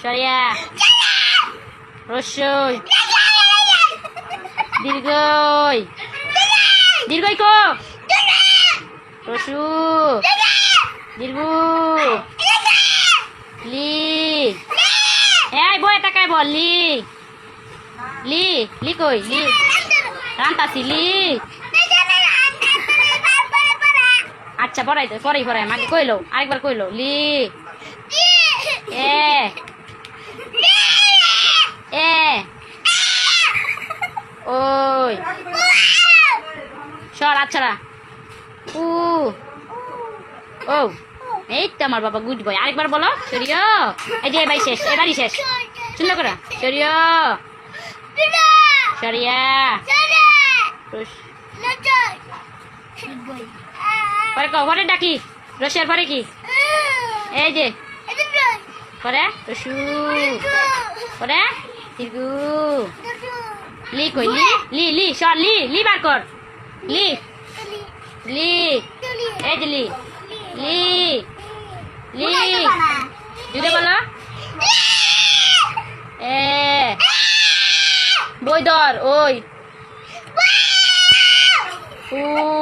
সরিয়া রস্যই দীর্ঘই দীর্ঘই ক রসু দীর্ঘ লি এই বই টাকায় বল লি লি লি কই লি রান্তাছি লি আচ্ছা পড়াই তো পড়াই পড়াই মাকে কইলো আরেকবার কইলো লি এ এ ওই সর আচ্ছা উ ও এই তো আমার বাবা গুড বয় আরেকবার বলো সরিয়া এই যে ভাই শেষ এবারই শেষ সুন্দর করে সরিয়া সরিয়া পরে পরে ডাকি রসিয়ার পরে কি এই যে পরে রসু পরে দীর্ঘ লি কই লি লি লি সর লি লি বার কর লি লি এই যে লি লি লি জুড়ে বলো এ বই ধর ওই উ